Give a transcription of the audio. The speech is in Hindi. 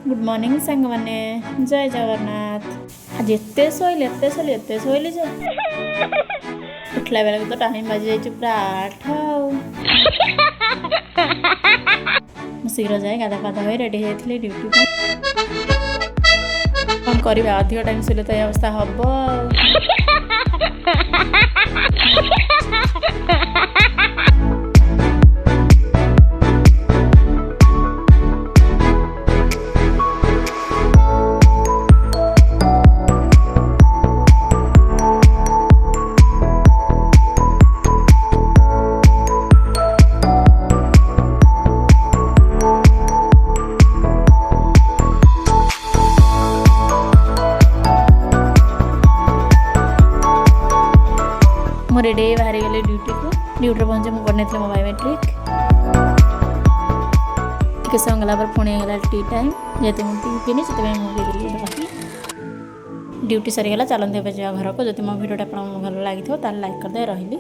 गुड मॉर्निंग सांग मैंने जय जगन्नाथ। आज एत शोली जे उठला बेला तो टाइम बाजी जाइए पूरा 8। शीघ्र जाए गाधा पाधा हो रेडी होती ड्यूटी कौन करवा अधिक टाइम शोले तो ये अवस्था हम। मोर रेडी बाहरी गले ड्यूटी पहुंचे मुझे पढ़ने मो बायोमेट्रिक टे समय गला पुणी गला टी टाइम जेहतु मुझे पीनी से बाकी ड्यूटी सरीगला चलते जा घर को जब मो भिडियोटा आप भल लगी तो लाइक करदे रही।